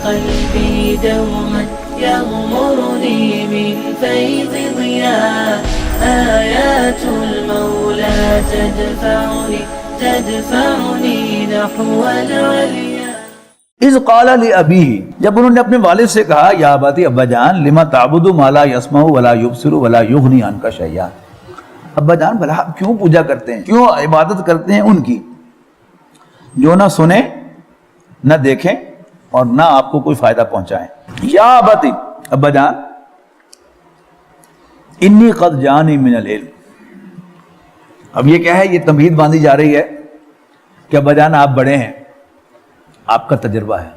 قلبي دوما يغمرني من فيض ضياء آيات المولى تدفعني نحو العليا. اذ قال لابیہ، جب انہوں نے اپنے والد سے کہا یا اباتی، ابا جان، لما تعبد ما لا يسمع ولا يبصر ولا يغني عنك شيئا، ابا جان بھلا آپ کیوں پوجا کرتے ہیں، کیوں عبادت کرتے ہیں ان کی جو نہ سنیں نہ دیکھیں اور نہ آپ کو کوئی فائدہ پہنچائیں. یا اباتی، ابا جان، انی قد جانی من العلم. اب یہ کیا ہے، یہ تمہید باندھی جا رہی ہے کہ ابا جان آپ بڑے ہیں، آپ کا تجربہ ہے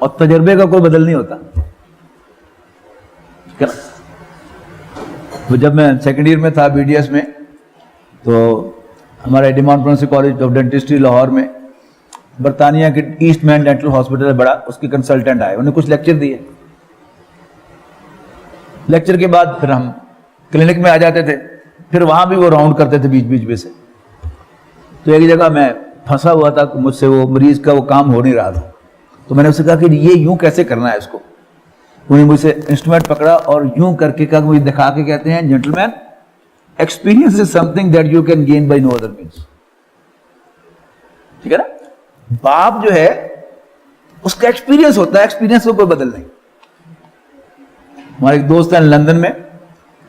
اور تجربے کا کوئی بدل نہیں ہوتا. جب میں سیکنڈ ایئر میں تھا بی ڈی ایس میں، تو ہمارا ایڈیمان پرنسی کالج آف ڈینٹسٹری لاہور میں برطانیہ کے ایسٹ مین ڈینٹل ہاسپٹل ہے بڑا، اس کے کنسلٹنٹ آئے، انہوں نے کچھ لیکچر دیے. لیکچر کے بعد پھر ہم کلینک میں آ جاتے تھے، پھر وہاں بھی وہ راؤنڈ کرتے تھے بیچ بیچ میں سے. تو ایک جگہ میں پھنسا ہوا تھا، مجھ سے وہ مریض کا وہ کام ہو نہیں رہا تھا، تو میں نے اس سے کہا کہ یہ یوں کیسے کرنا ہے اس کو. انہوں نے مجھ سے انسٹرومنٹ پکڑا اور یوں کر کے کہا، مجھے دکھا کے کہتے ہیں gentlemen, experience is some thing that you can gain by no other means. ٹھیک ہے نا، باپ جو ہے اس کا ایکسپیرینس ہوتا ہے، ایکسپیرینس کو کوئی بدل نہیں. ہمارے ایک دوست ہیں لندن میں،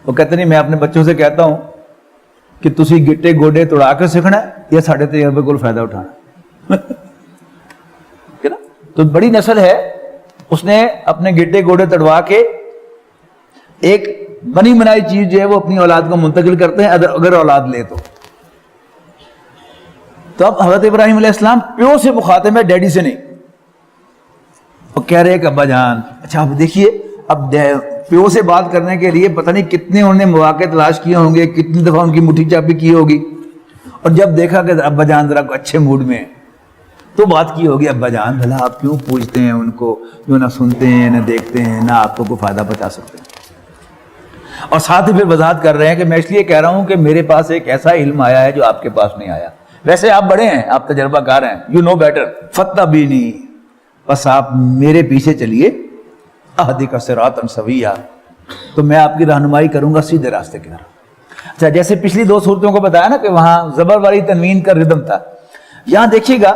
وہ کہتے نہیں میں اپنے بچوں سے کہتا ہوں کہ تسی گٹے گوڈے توڑا کے سیکھنا ہے یا ساڑھے تجربے کو فائدہ اٹھانا. تو بڑی نسل ہے، اس نے اپنے گٹے گوڈے تڑوا کے ایک بنی بنائی چیز جو ہے وہ اپنی اولاد کو منتقل کرتے ہیں، اگر اولاد لے تو. تو اب حضرت ابراہیم علیہ السلام پیو سے مخاطب ہے، ڈیڈی سے نہیں. وہ کہہ رہے کہ ابا جان، اچھا اب دیکھیے، اب پیو سے بات کرنے کے لیے پتہ نہیں کتنے انہوں نے مواقع تلاش کیے ہوں گے، کتنی دفعہ ان کی مٹھی چاپی کی ہوگی، اور جب دیکھا کہ ابا جان ذرا اچھے موڈ میں ہیں تو بات کی ہوگی، ابا جان بھلا آپ کیوں پوچھتے ہیں ان کو جو نہ سنتے ہیں نہ دیکھتے ہیں نہ آپ کو کوئی فائدہ پہنچا سکتے ہیں. اور ساتھ ہی پھر وضاحت کر رہے ہیں کہ میں اس لیے کہہ رہا ہوں کہ میرے پاس ایک ایسا علم آیا ہے جو آپ کے پاس نہیں آیا. ویسے آپ بڑے ہیں، آپ تجربہ کار ہیں، یو نو بیٹر، فاتبعونی، بس آپ میرے پیچھے چلیے، اہدک صراطا سویا، تو میں آپ کی رہنمائی کروں گا سیدھے راستے کی طرف. اچھا، جیسے پچھلی دو صورتوں کو بتایا نا کہ وہاں زبر والی تنوین کا ردم تھا، یہاں دیکھیے گا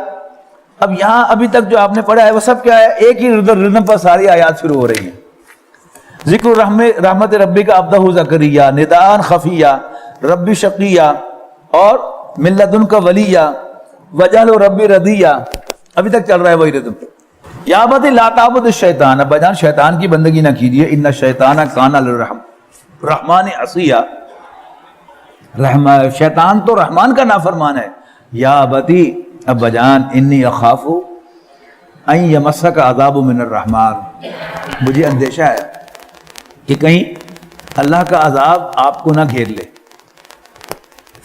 اب یہاں ابھی تک جو آپ نے پڑھا ہے وہ سب کیا ہے، ایک ہی ردم پر ساری آیات شروع ہو رہی ہیں. ذکر رحمت ربی کا عبدہ زکریا، نداء خفیہ، ربی شقیہ، اور من لدن کا ولیہ، وجعل ربی رضیہ، ابھی تک چل رہا ہے وہی ردم. یا بات لا تعبد الشیطان، ابا جان شیطان کی بندگی نہ کیجیے، ان الشیطان کان للرحمن عصیا، شیطان تو رحمان کا نافرمان ہے. یا ابتی، ابا جان، انی اخاف ان یمسک عذاب من الرحمن، مجھے اندیشہ ہے کہ کہیں اللہ کا عذاب آپ کو نہ گھیر لے.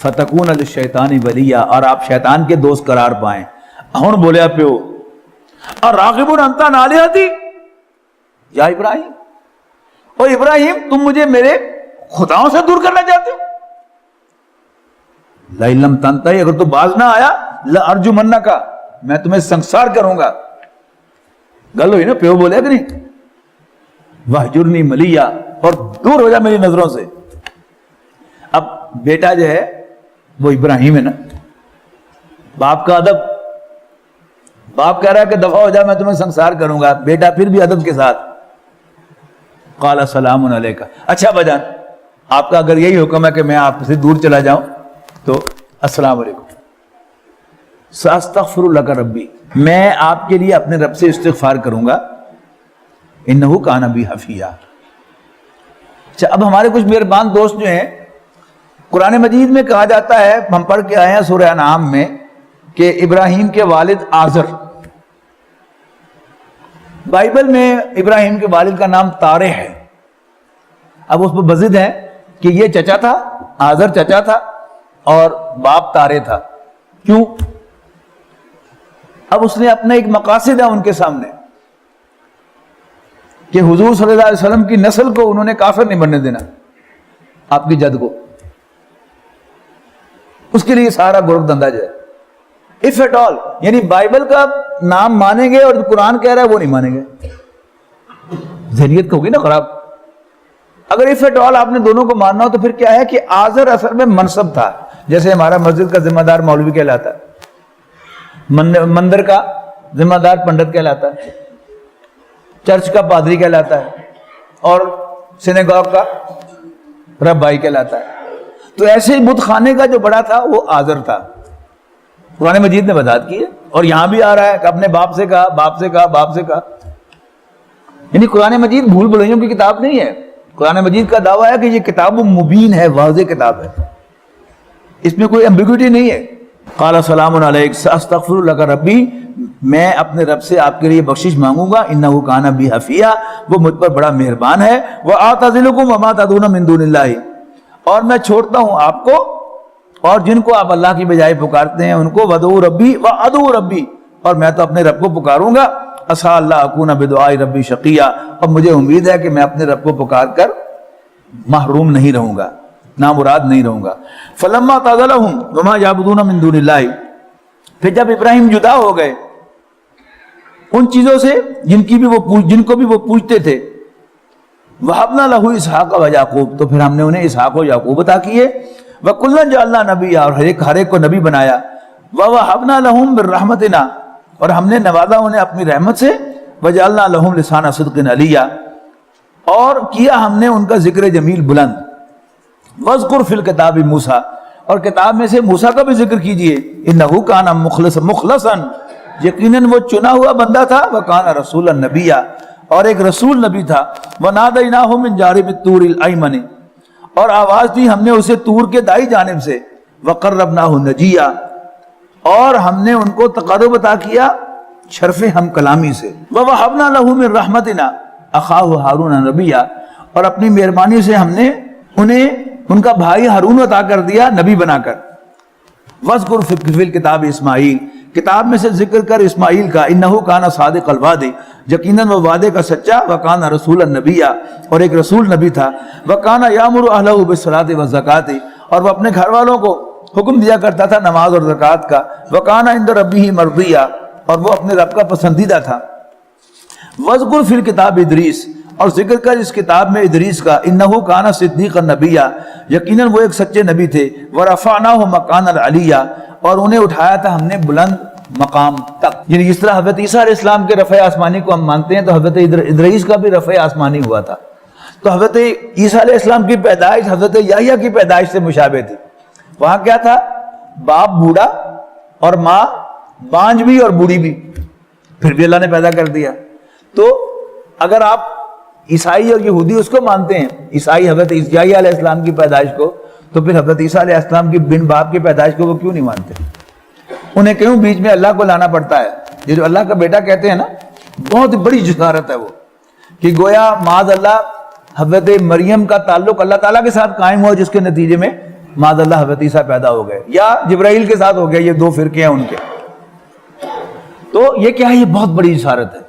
فتکون للشیطان ولیہ، اور آپ شیطان کے دوست قرار پائیں. ہن بولیا پیو، اور راغب انت عن آلہتی یا ابراہیم، او ابراہیم تم مجھے میرے خداؤں سے دور کرنا چاہتے ہو؟ لئن لم تنتہی، اگر تو باز نہ آیا، لارجمنک، میں تمہیں سنسار کروں گا. گل ہوئی نا، پیو بولے کہ نہیں، وہجرنی ملیہ، اور دور ہو جا میری نظروں سے. اب بیٹا جو ہے وہ ابراہیم ہے نا، باپ کا ادب، باپ کہہ رہا ہے کہ دفع ہو جا میں تمہیں سنسار کروں گا، بیٹا پھر بھی ادب کے ساتھ قال سلام علیکہ، اچھا بجان آپ کا اگر یہی حکم ہے کہ میں آپ سے دور چلا جاؤں تو السلام علیکم. ساستغفر لک ربی، میں آپ کے لیے اپنے رب سے استغفار کروں گا، انہ کان بی حفیہ. اچھا، اب ہمارے کچھ مہربان دوست جو ہیں، قرآن مجید میں کہا جاتا ہے، ہم پڑھ کے آئے ہیں سورہ انعام میں، کہ ابراہیم کے والد آزر، بائبل میں ابراہیم کے والد کا نام تارے ہے. اب اس پر بزد ہے کہ یہ چچا تھا، آزر چچا تھا اور باپ تارے تھا. کیوں؟ اب اس نے اپنا ایک مقاصد ہے ان کے سامنے کہ حضور صلی اللہ علیہ وسلم کی نسل کو انہوں نے کافر نہیں بننے دینا، آپ کی جد کو. اس کے لیے سارا گورکھ دھندا جو ہے، if at all، یعنی بائبل کا نام مانیں گے اور قرآن کہہ رہا ہے وہ نہیں مانیں گے. ذہنیت ہوگی نا خراب. اگر اف ایٹ آل آپ نے دونوں کو ماننا ہو تو پھر کیا ہے کہ آذر اصل میں منصب تھا. جیسے ہمارا مسجد کا ذمہ دار مولوی کہلاتا ہے, مندر کا ذمہ دار پنڈت کہلاتا ہے, چرچ کا پادری کہلاتا ہے, اور سینیگاگ کا ربائی کہلاتا ہے. تو ایسے بت خانے کا جو بڑا تھا وہ آذر تھا. قرآن مجید نے وضاحت کی ہے, اور یہاں بھی آ رہا ہے کہ اپنے باپ سے کہا, باپ سے کہا, باپ سے کہا. یعنی قرآن مجید بھول بھلائیوں کی کتاب نہیں ہے. قرآن مجید کا دعویٰ ہے کہ یہ کتاب مبین ہے, واضح کتاب ہے, اس میں کوئی ایمبیگوٹی نہیں ہے. قال سلام علیک ساستغفر لک ربی, میں اپنے رب سے آپ کے لیے بخشش مانگوں گا, انہ کان بی حفیہ, وہ مجھ پر بڑا مہربان ہے. واعتزلکم وما تدعون من دون اللہ, اور میں چھوڑتا ہوں آپ کو اور جن کو آپ اللہ کی بجائے پکارتے ہیں ان کو. ودعو ربی وادعو ربی, اور میں تو اپنے رب کو پکاروں گا. عسیٰ اللہ اکون بدعاء ربی شقیہ, اور مجھے امید ہے کہ میں اپنے رب کو پکار کر محروم نہیں رہوں گا, نامراد نہیں رہوں گا. فلما اعتزلهم وما یعبدون من دون اللہ, پھر جب ابراہیم جدا ہو گئے ان چیزوں سے جن کو بھی وہ پوجتے تھے, وَهَبْنَا لَهُ اسحاق وَیعقوب, تو پھر ہم نے انہیں اسحاق و یعقوب عطا کیے. وَكُلًّا جَعَلْنَا نَبِيًّا, اور ہر ایک کو نبی بنایا. وَوَهَبْنَا لَهُم مِّن رَحْمَتِنَا, اور ہم نے نوازا انہیں اپنی رحمت سے. وَجَعَلْنَا لَهُم لِسَانَ صِدْقٍ عَلِيًّا, اور کیا ہم نے ان کا ذکر جمیل بلند. وَاذْكُرْ فِي الْكِتَابِ موسیٰ, اور کتاب میں سے موسیٰ کا بھی ذکر کیجئے. إِنَّهُ كَانَ مُخْلَصًا, یقیناً وہ چنا ہوا بندہ تھا. وَكَانَ رَسُولًا نَبِيًّا, اور ایک رسول نبی تھا. وَنَادَيْنَاهُ مِن جَانِبِ الطُّورِ الْأَيْمَنِ, اور آواز دی ہم نے اسے طور کے دائیں جانب سے. وَقَرَّبْنَاهُ نَجِيًّا, اور ہم نے ان کو تقرب عطا کیا شرف ہم کلامی سے. وَوَهَبْنَا لَهُ مِن رَحْمَتِنَا أَخَاهُ هَارُونَ نَبِيًّا, اور اپنی مہربانی سے ہم نے انہیں ان کا بھائی ہارون عطا کر دیا نبی بنا کر. وَاذْكُرْ فِي الْكِتَابِ اسماعیل, کتاب میں سے ذکر کر اسماعیل کا. إِنَّهُ كَانَ صَادِقَ الْوَعْدِ, یقیناً وہ وعدے کا سچا. وَكَانَ رَسُولًا نَبِيًّا, اور ایک رسول نبی تھا. وَكَانَ يَأْمُرُ أَهْلَهُ بِالصَّلَاةِ وَالزَّكَاةِ, اور وہ اپنے گھر والوں کو حکم دیا کرتا تھا نماز اور زکوٰۃ کا. وَكَانَ عِندَ رَبِّهِ مَرْضِيًّا, اور وہ اپنے رب کا پسندیدہ تھا. وَاذْكُرْ فِي الْكِتَابِ ادریس, اور ذکر کر اس کتاب میں ادریس کا. إِنَّهُ كَانَ صِدِّيقًا نَبِيًّا, یقیناً وہ ایک سچے نبی تھے. وَرَفَعْنَاهُ مَكَانًا عَلِيًّا, اور انہیں اٹھایا تھا ہم نے بلند مقام تک. یعنی جس طرح حضرت عیسیٰ علیہ السلام کے رفع آسمانی کو ہم مانتے ہیں تو حضرت ادریس کا بھی رفع آسمانی ہوا تھا. تو حضرت عیسیٰ علیہ السلام کی پیدائش حضرت یحییٰ کی پیدائش سے مشابہ تھی. وہاں کیا تھا, باپ بوڑھا اور ماں بانج بھی اور بوڑھی بھی, پھر بھی اللہ نے پیدا کر دیا. تو اگر آپ عیسائی اور یہودی اس کو مانتے ہیں, عیسائی حضرت یحییٰ علیہ السلام کی پیدائش کو, تو پھر حضرت عیسیٰ علیہ السلام کی بن باپ کی پیدائش کو وہ کیوں نہیں مانتے؟ انہیں کیوں بیچ میں اللہ کو لانا پڑتا ہے؟ یہ جو اللہ کا بیٹا کہتے ہیں نا, بہت بڑی جسارت ہے وہ, کہ گویا معاذ اللہ حضرت مریم کا تعلق اللہ تعالیٰ کے ساتھ قائم ہوا, جس کے نتیجے میں معاذ اللہ حضرت عیسیٰ پیدا ہو گئے, یا جبرائیل کے ساتھ ہو گئے. یہ دو فرقے ہیں ان کے. تو یہ کیا ہے, یہ بہت بڑی جسارت ہے.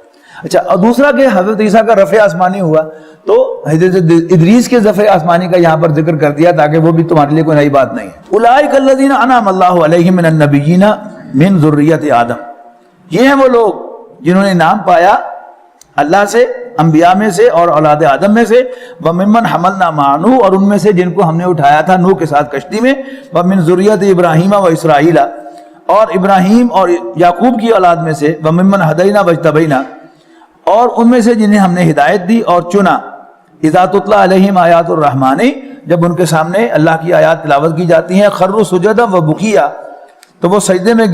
اچھا, اور دوسرا کہ حضرت عیسیٰ کا رفع آسمانی ہوا, تو حضرت ادریس کے رفع آسمانی کا یہاں پر ذکر کر دیا تاکہ وہ بھی تمہارے لیے کوئی نئی بات نہیں ہے. اولئک الذین انعم اللہ علیہم من النبیین من ذریۃ آدم, یہ ہیں وہ لوگ جنہوں نے انعام پایا اللہ سے, انبیاء میں سے اور اولاد آدم میں سے. وممن حملنا مع نوح, اور ان میں سے جن کو ہم نے اٹھایا تھا نوح کے ساتھ کشتی میں. ومن ذریۃ ابراہیم و اسرائیل, اور ابراہیم اور یعقوب کی اولاد میں سے. وممن ہدینا واجتبینا, اور ان میں سے جنہیں ہم نے ہدایت دی اور چنا. اذا تتلی علیہم آیات الرحمن, جب ان کے سامنے اللہ کی آیات تلاوت کی جاتی ہیں. خروا سجدا وبکیا, تو وہ سجدے میں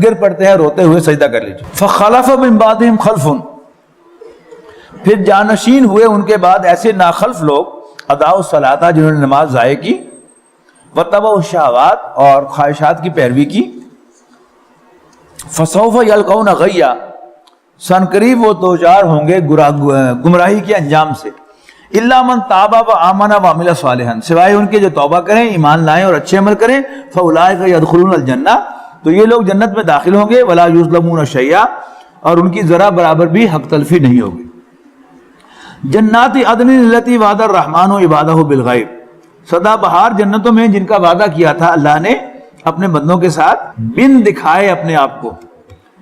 گر پڑتے ہیں, روتے ہوئے سجدہ کر لیجیے. فخلف من بعدہم خلف, پھر جانشین ہوئے ان کے بعد ایسے ناخلف لوگ. اضاعوا الصلاۃ, جنہوں نے نماز ضائع کی. واتبعوا الشہوات, اور خواہشات کی پیروی کی. فسوف یلقون غیا, سن قریب وہ دوچار ہوں گے گمراہی کے انجام سے. الا من تاب و آمن و عمل صالحا, سوائے ان کے جو توبہ کریں, ایمان لائیں اور اچھے عمل کریں. فاولئک یدخلون الجنہ, تو یہ لوگ جنت میں داخل ہوں گے. ولا یظلمون شیئا, اور ان کی ذرا برابر بھی حق تلفی نہیں ہوگی. جنات عدن التی وعد الرحمن عبادہ بالغیب, سدا بہار جنتوں میں جن کا وعدہ کیا تھا اللہ نے اپنے بندوں کے ساتھ بن دکھائے اپنے آپ کو.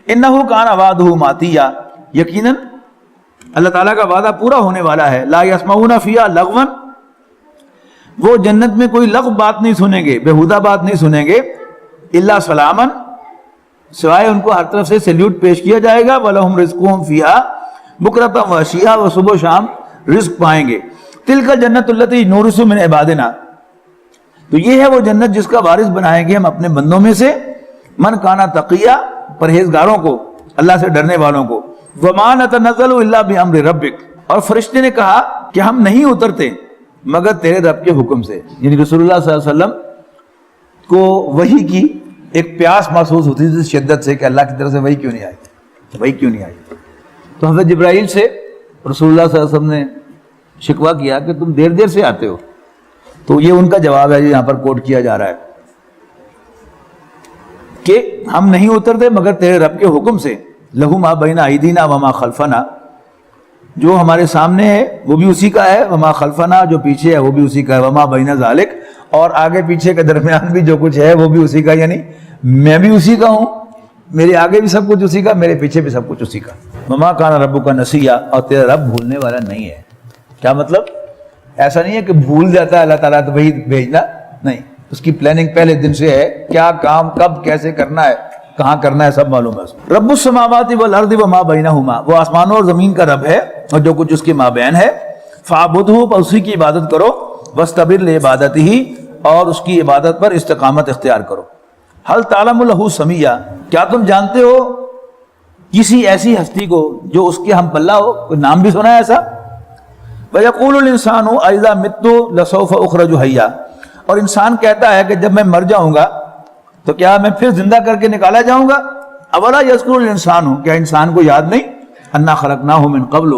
انہ کان وعدہ ماتیا, یقیناً اللہ تعالیٰ کا وعدہ پورا ہونے والا ہے. لا یسمعون فیہا لغوا, وہ جنت میں کوئی لغو بات نہیں سنیں گے, بےہودہ بات نہیں سنیں گے. الا سلاما, سوائے ان کو ہر طرف سے سیلیوٹ پیش کیا جائے گا. وَلَهُمْ رِزْقُهُمْ فِيهَا بُكْرَةً وَعَشِيًّا, وہ صبح و شام رزق پائیں گے. تِلْكَ الْجَنَّةُ الَّتِي نُورِثُ مِنْ عِبَادِنَا, تو یہ ہے وہ جنت جس کا وارث بنائیں گے ہم اپنے بندوں میں سے. من کانا تقیہ, پرہیزگاروں کو, اللہ سے ڈرنے والوں کو. وَمَا نَتَنَزَّلُ إِلَّا بِأَمْرِ رَبِّكَ, اور فرشتے نے کہا کہ ہم نہیں اترتے مگر تیرے رب کے حکم سے. یعنی رسول اللہ صلی اللہ علیہ وسلم کو وحی کی ایک پیاس محسوس ہوتی تھی شدت سے کہ اللہ کی طرف سے وحی کیوں نہیں آئی, وحی کیوں نہیں آئی. تو حضرت جبرائیل سے رسول اللہ صلی اللہ علیہ وسلم نے شکوہ کیا کہ تم دیر دیر سے آتے ہو. تو یہ ان کا جواب ہے یہاں پر کوٹ کیا جا رہا ہے کہ ہم نہیں اترتے مگر تیرے رب کے حکم سے. لہو ما بین ایدینا وما خلفنا, جو ہمارے سامنے ہے وہ بھی اسی کا ہے, وما خلفنا, جو پیچھے ہے وہ بھی اسی کا ہے, وما بین ذالک, اور آگے پیچھے کے درمیان بھی جو کچھ ہے وہ بھی اسی کا. یعنی میں بھی اسی کا ہوں, میرے آگے بھی سب کچھ اسی کا, میرے پیچھے بھی سب کچھ اسی کا. وما کان ربک نسیا, اور تیرا رب بھولنے والا نہیں ہے. کیا مطلب؟ ایسا نہیں ہے کہ بھول جاتا ہے اللہ تعالیٰ تو وہی بھیجنا, نہیں, اس کی پلاننگ پہلے دن سے ہے, کیا کام کب کیسے کرنا ہے, کہاں کرنا ہے, سب معلوم ہے. رب السماوات والارض وما بینہما, وہ آسمانوں اور زمین کا رب ہے اور جو کچھ اس کے مابین ہے. فاعبدہ, پر اسی کی عبادت کرو. واستبر لعبادتہ, اور اس کی عبادت پر استقامت اختیار کرو. هل تعلم له سمیہ, کیا تم جانتے ہو کسی ایسی ہستی کو جو اس کے ہم پلہ ہو, کوئی نام بھی سنا ہے ایسا؟ وَيَقُولُ الْإِنسَانُ أَإِذَا مِتُّ لَسَوْفَ أُخْرَجُ حَيًّا, اور انسان کہتا ہے کہ جب میں مر جاؤں گا تو کیا میں پھر زندہ کر کے نکالا جاؤں گا؟ اولا یذکر الانسان, کیا انسان کو یاد نہیں, انا خلقناہ من قبل,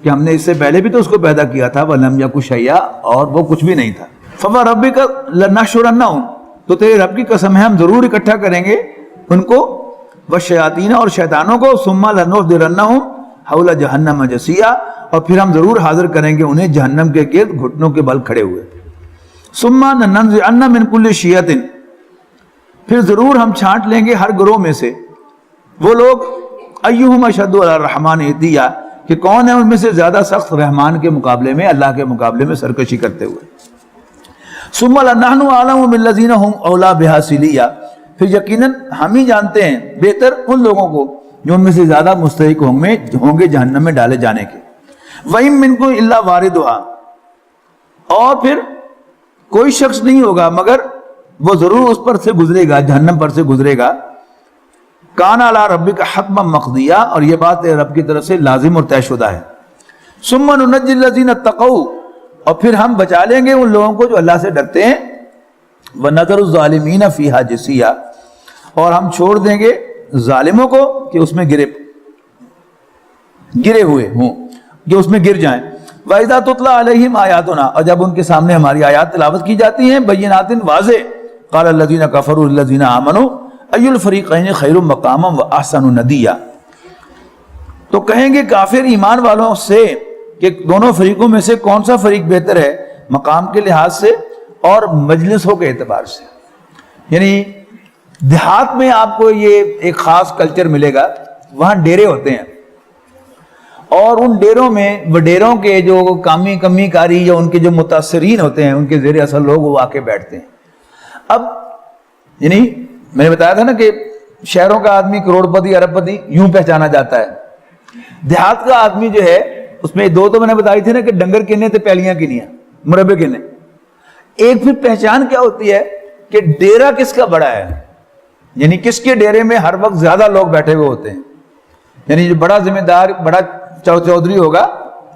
کہ ہم نے اس سے پہلے بھی تو اس کو پیدا کیا تھا, ولم یک شیئا, اور وہ کچھ بھی نہیں تھا. فوربک لنحشرنہم, تو تیرے رب کی قسم ہے ہم ضرور اکٹھا کریں گے ان کو, والشیاطین, اور شیطانوں کو, ثم لنحضرنہم حول جہنم جثیا, اور پھر ہم ضرور حاضر کریں گے انہیں جہنم کے گرد گھٹنوں کے بل کھڑے ہوئے. ثم لننزعن من کل شیعۃ, پھر ضرور ہم چھانٹ لیں گے ہر گروہ میں سے وہ لوگ, ایہم اشد علی الرحمن عتیا, کہ کون ہے ان میں سے زیادہ سخت رحمان کے مقابلے میں, اللہ کے مقابلے میں سرکشی کرتے ہوئے. ثم لنحن اعلم بالذین هم اولی بها صلیہ, پھر یقیناً ہم ہی جانتے ہیں بہتر ان لوگوں کو جو ان میں سے زیادہ مستحق ہوں گے جہنم میں ڈالے جانے کے. وَإِن مِّنكُمْ إِلَّا وَارِدُهَا, اور پھر کوئی شخص نہیں ہوگا مگر وہ ضرور اس پر سے گزرے گا, جہنم پر سے گزرے گا. کان علی ربک حتما مقضیہ, اور یہ بات رب کی طرف سے لازم اور طے شدہ ہے. ثم ننجی الذین اتقوا, اور پھر ہم بچا لیں گے ان لوگوں کو جو اللہ سے ڈرتے ہیں. ونذر الظالمین فیہا جثیہ, اور ہم چھوڑ دیں گے ظالموں کو کہ اس میں گرے ہوئے ہوں, جو اس میں گر جائیں. وَإِذَا تُتْلَى عَلَيْهِمْ آيَاتُنَا, اور جب ان کے سامنے ہماری آیات تلاوت کی جاتی ہیں, بینات واضح, قَالَ الَّذِينَ كَفَرُوا لِلَّذِينَ آمَنُوا أَيُّ الْفَرِيقَيْنِ خَيْرٌ مَقَامًا وَأَحْسَنُ نَدِيًّا, تو کہیں گے کافر ایمان والوں سے کہ دونوں فریقوں میں سے کون سا فریق بہتر ہے مقام کے لحاظ سے اور مجلسوں کے اعتبار سے. یعنی دیہات میں آپ کو یہ ایک خاص کلچر ملے گا, وہاں ڈیرے ہوتے ہیں, اور ان ڈیروں میں وڈیروں کے جو کمی کاری یا ان کے جو متاثرین ہوتے ہیں, ان کے زیر اثر لوگ وہ آ کے بیٹھتے ہیں. اب یعنی میں نے بتایا تھا نا کہ شہروں کا آدمی کروڑ پتی ارب پتی یوں پہچانا جاتا ہے, دیہات کا آدمی جو ہے اس میں دو تو میں نے بتائی تھی نا کہ ڈنگر کنے تے پیلیاں کنیاں, مربے کنے. ایک پھر پہچان کیا ہوتی ہے کہ ڈیرا کس کا بڑا ہے, یعنی کس کے ڈیرے میں ہر وقت زیادہ لوگ بیٹھے ہوئے ہوتے ہیں. یعنی جو بڑا ذمہ دار, بڑا چودھری ہوگا,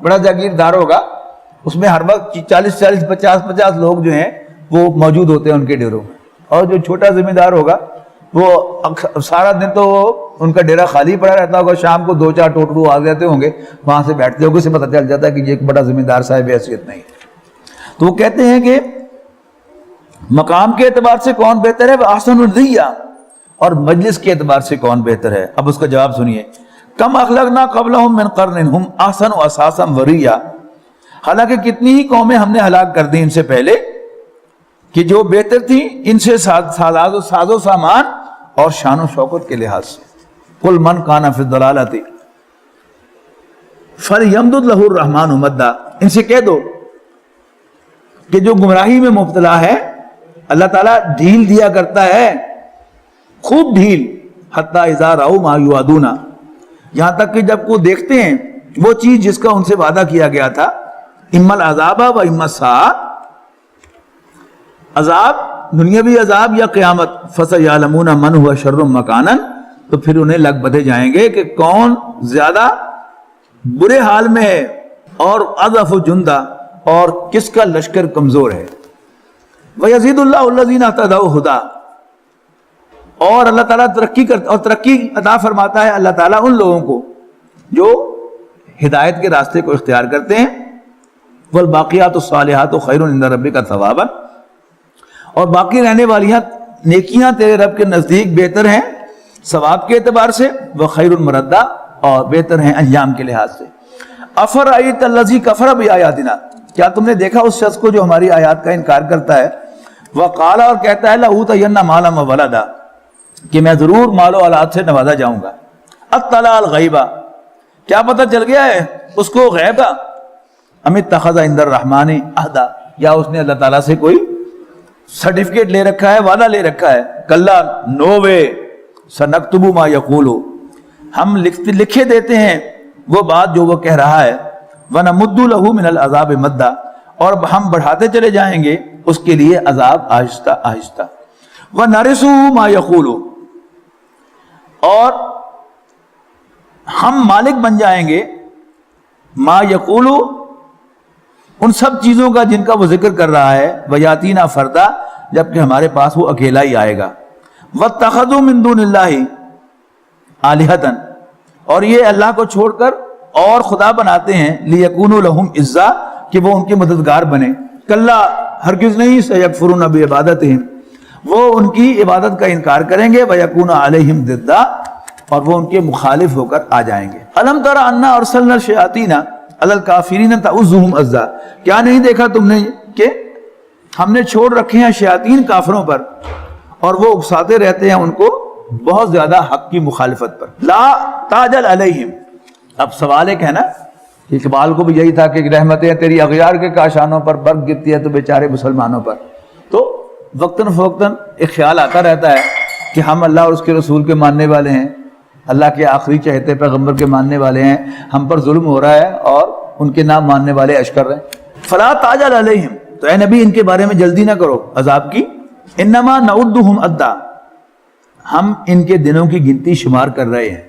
بڑا جاگیردار ہوگا, اس میں ہر وقت 40 50 لوگ جو ہیں وہ موجود ہوتے ہیں ان کے ڈیروں میں. اور جو چھوٹا ذمہ دار ہوگا وہ سارا دن تو ان کا ڈیرا خالی پڑا رہتا ہوگا, شام کو 2-4 ٹوٹرو آ جاتے ہوں گے, وہاں سے بیٹھتے ہوں گے, اسے پتہ چل جاتا ہے کہ یہ ایک بڑا ذمہ دار صاحب حیثیت نہیں. تو وہ کہتے ہیں کہ مقام کے اعتبار سے کون بہتر ہے, احسن الدیہ, اور مجلس کے اعتبار سے کون بہتر ہے. اب اس کا جواب سنیے. کم اخلقنا قبلہم من قرن ہم احسن اساسا وریا, حالانکہ کتنی ہی قومیں ہم نے ہلاک کر دی ان سے پہلے کہ جو بہتر تھیں ان سے ساز و سامان اور شان و شوکت کے لحاظ سے. قل من کان فی الضلالۃ فَلْيَمْدُدْ لَهُ الرَّحْمَنُ مَدًّا، ان سے کہہ دو کہ جو گمراہی میں مبتلا ہے اللہ تعالیٰ ڈھیل دیا کرتا ہے، خوب ڈھیل، حَتَّى إِذَا رَأَوْا مَا يُوعَدُونَ، یہاں تک کہ جب وہ دیکھتے ہیں وہ چیز جس کا ان سے وعدہ کیا گیا تھا، اِمَّا الْعَذَابَ وَإِمَّا السَّاعَةَ، عذاب دنیاوی عذاب یا قیامت، فَسَيَعْلَمُونَ مَنْ هُوَ شَرٌّ مَكَانًا، تو پھر انہیں لگ بدے جائیں گے کہ کون زیادہ برے حال میں ہے، اور اضعف جندہ، اور کس کا لشکر کمزور ہے۔ وَيَزِيدُ اللَّهُ الَّذِينَ اهْتَدَوْا هُدًى، اور اللہ تعالیٰ ترقی کرتا اور ترقی عطا فرماتا ہے اللہ تعالیٰ ان لوگوں کو جو ہدایت کے راستے کو اختیار کرتے ہیں۔ وَالْبَاقِيَاتُ الصَّالِحَاتُ خَيْرٌ عِندَ رَبِّكَ ثَوَابًا، اور باقی رہنے والی نیکیاں تیرے رب کے نزدیک بہتر ہیں ثواب کے اعتبار سے، وَخَيْرٌ مَرَدًّا، اور بہتر ہیں انجام کے لحاظ سے۔ أَفَرَأَيْتَ الَّذِي كَفَرَ بِآيَاتِنَا، کیا تم نے دیکھا اس شخص کو جو ہماری آیات کا انکار کرتا ہے، وَقَالَ، اور کہتا ہے لَأُوتَيَنَّ مَالًا وَوَلَدًا، کہ میں ضرور مال و اولاد سے نوازا جاؤں گا۔ اطلع الغیب، کیا پتہ چل گیا ہے اس کو غیب کا، ام اتخذ عند الرحمن عہدا، یا اس نے اللہ تعالیٰ سے کوئی سرٹیفکیٹ لے رکھا ہے، وعدہ لے رکھا ہے۔ کلا، نو وے، سنکتب ما یقول، ہم لکھے دیتے ہیں وہ بات جو وہ کہہ رہا ہے، ونمد له من العذاب مدا، اور ہم بڑھاتے چلے جائیں گے اس کے لیے عذاب آہستہ آہستہ۔ ونرثه ما یقول، اور ہم مالک بن جائیں گے ما یقول، ان سب چیزوں کا جن کا وہ ذکر کر رہا ہے، ویاتینا فردا، جبکہ ہمارے پاس وہ اکیلا ہی آئے گا۔ واتخذوا من دون اللہ آلہۃ، اور یہ اللہ کو چھوڑ کر اور خدا بناتے ہیں، لیکونوا لہم عزا، کہ وہ ان کے مددگار بنے۔ کلا، ہرگز نہیں، سیکفرون بعبادتہم، وہ ان کی عبادت کا انکار کریں گے، ویکون علیہم ضدا، اور وہ ان کے مخالف ہو کر آ جائیں گے۔ الم تر انا ارسلنا الشیاطین علی الکافرین تعزهم عزا، کیا نہیں دیکھا تم نے کہ ہم نے چھوڑ رکھے ہیں شیاطین کافروں پر، اور وہ اکساتے رہتے ہیں ان کو بہت زیادہ حق کی مخالفت پر۔ لا تاجل علیہم، اب سوال ایک ہے نا، اقبال کو بھی یہی تھا کہ رحمتیں تیری اغیار کے کاشانوں پر برق گرتی ہے تو بیچارے مسلمانوں پر، تو وقتاً فوقتاً ایک خیال آتا رہتا ہے کہ ہم اللہ اور اس کے رسول کے ماننے والے ہیں، اللہ کے آخری چہتے پیغمبر کے ماننے والے ہیں، ہم پر ظلم ہو رہا ہے اور ان کے نام ماننے والے اشکر رہے ہیں۔ فلا تاجل علیہم، تو اے نبی ان کے بارے میں جلدی نہ کرو عذاب کی۔ انما نعدہم عدا، ہم ان کے دنوں کی گنتی شمار کر رہے ہیں۔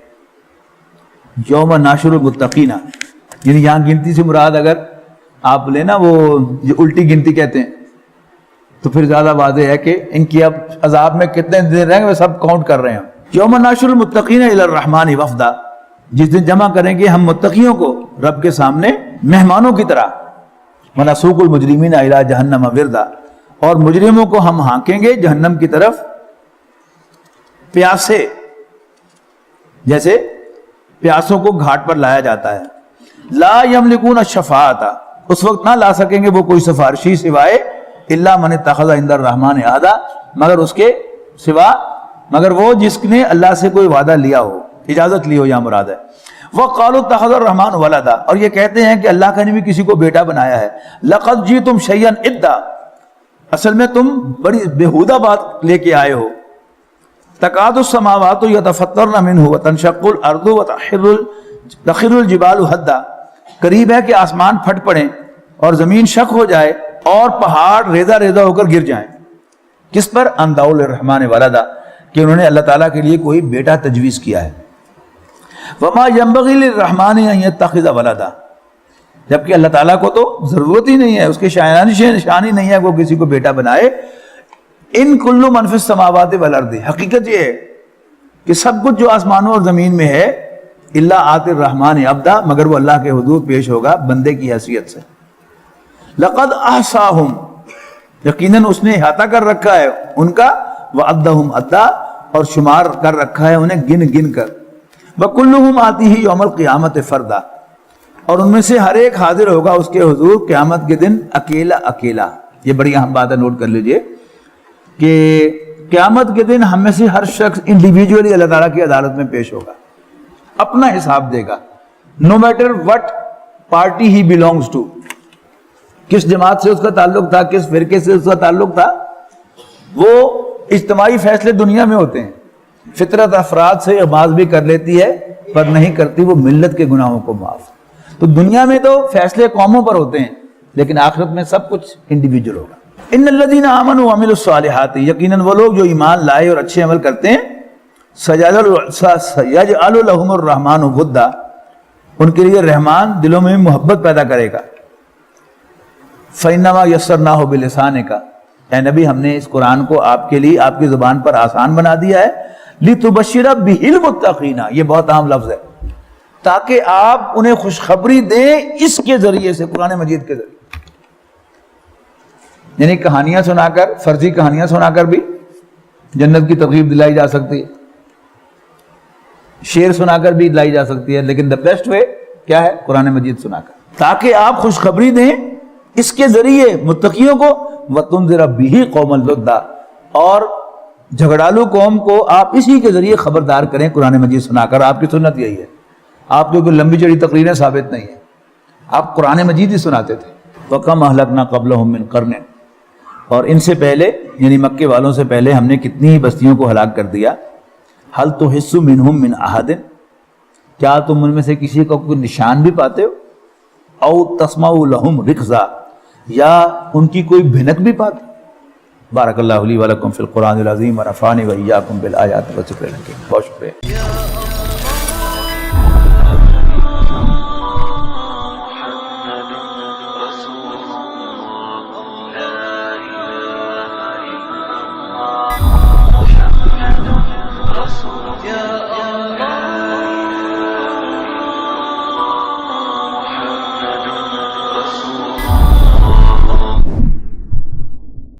یوم ناشر المتقین، یعنی یہاں گنتی سے مراد اگر آپ لینا وہ جو الٹی گنتی کہتے ہیں تو پھر زیادہ واضح ہے کہ ان کی اب عذاب میں کتنے دن رہیں گے وہ سب کاؤنٹ کر رہے ہیں۔ یوم ناشر المتقین الی الرحمن وفدا، جس دن جمع کریں گے ہم متقیوں کو رب کے سامنے مہمانوں کی طرح۔ ونسوق المجرمین الی جہنم وردا، اور مجرموں کو ہم ہانکیں گے جہنم کی طرف پیاسے، جیسے پیاسوں کو گھاٹ پر لایا جاتا ہے۔ لا یملکون الشفاعۃ، اس وقت نہ لا سکیں گے وہ کوئی سفارشی سوائے الا من اتخذ عند الرحمن عہدا، مگر اس کے سوا، مگر وہ جس نے اللہ سے کوئی وعدہ لیا ہو، اجازت لی ہو، یہاں مراد ہے۔ وقالوا اتخذ الرحمن ولدا، اور یہ کہتے ہیں کہ اللہ کا نے بھی کسی کو بیٹا بنایا ہے۔ لقد جئتم شیئا ادا، اصل میں تم بڑی بےہودہ بات لے کے آئے ہو۔ تکاد السماوات یتفطرن منہ وتنشق الارض وتخر الجبال حدا، قریب ہے کہ آسمان پھٹ پڑیں اور زمین شق ہو جائے اور پہاڑ ریزہ ریزہ ہو کر گر جائیں۔ کس پر؟ ان دعوا للرحمن ولدا، کہ انہوں نے اللہ تعالیٰ کے لیے کوئی بیٹا تجویز کیا ہے۔ وما ينبغي للرحمن ان يتخذ ولدا، جبکہ اللہ تعالیٰ کو تو ضرورت ہی نہیں ہے، اس کے شان ہی نہیں ہے وہ کسی کو بیٹا بنائے۔ ان کل من فی السماوات والارض، حقیقت یہ ہے کہ سب کچھ جو آسمانوں اور زمین میں ہے، الا آت الرحمن عبدا، مگر وہ اللہ کے حضور پیش ہوگا بندے کی حیثیت سے۔ لقد احصاہم، یقیناً اس نے احاطہ کر رکھا ہے ان کا، وعدہم عدا، اور شمار کر رکھا ہے انہیں گن گن کر۔ وکلہم آتیہ یوم القیامت فردا، اور ان میں سے ہر ایک حاضر ہوگا اس کے حضور قیامت کے دن اکیلا اکیلا۔ یہ بڑی اہم بات ہے، نوٹ کر لیجئے کہ قیامت کے دن ہم میں سے ہر شخص انڈیویجولی اللہ تعالیٰ کی عدالت میں پیش ہوگا، اپنا حساب دے گا، نو میٹر وٹ پارٹی ہی belongs to, کس جماعت سے اس کا تعلق تھا, کس فرقے سے اس کا تعلق تھا. وہ اجتماعی فیصلے دنیا میں ہوتے ہیں. فطرت افراد سے معاذ بھی کر لیتی ہے پر نہیں کرتی وہ ملت کے گناہوں کو معاف. تو دنیا میں تو فیصلے قوموں پر ہوتے ہیں لیکن آخرت میں سب کچھ انڈیویجول ہوگا. ان الذین آمنوا وعملوا الصالحات, یقیناً وہ لوگ جو ایمان لائے اور اچھے عمل کرتے ہیں, سیجعل لهم الرحمن ودا, ان کے لیے رحمان دلوں میں محبت پیدا کرے گا. فإنما یسرناہ بلسانک, اے نبی ہم نے اس قرآن کو آپ کے لیے آپ کی زبان پر آسان بنا دیا ہے. لتبشر بہ المتقین, یہ بہت اہم لفظ ہے, تاکہ آپ انہیں خوشخبری دیں اس کے ذریعے سے, قرآن مجید کے ذریعے. یعنی کہانیاں سنا کر, فرضی کہانیاں سنا کر بھی جنت کی ترغیب دلائی جا سکتی ہے, شعر سنا کر بھی دلائی جا سکتی ہے, لیکن دا بیسٹ وے کیا ہے؟ قرآن مجید سنا کر, تاکہ آپ خوشخبری دیں اس کے ذریعے متقیوں کو. وَتُنذِرَ بِهِ قَوْمًا لُدًّا, اور جھگڑالو قوم کو آپ اسی کے ذریعے خبردار کریں قرآن مجید سنا کر. آپ کی سنت یہی ہے, آپ کو کوئی لمبی چڑی تقریریں ثابت نہیں ہیں, آپ قرآن مجید ہی سناتے تھے. وَكَمْ أَهْلَكْنَا قَبْلَهُم مِّن قَرْنٍ, اور ان سے پہلے یعنی مکے والوں سے پہلے ہم نے کتنی ہی بستیوں کو ہلاک کر دیا. هَلْ تُحِسُّ مِنْهُم مِّنْ أَحَدٍ, کیا تم ان میں سے کسی کا کوئی نشان بھی پاتے ہو؟ أَوْ تَسْمَعُ لَهُمْ رِكْزًا, یا ان کی کوئی بھنک بھی پاتے؟ بارک اللہ لی ولکم فی القرآن العظیم ونفعنی وإیاکم بالآیات والذکر الحکیم. بہت شکریہ.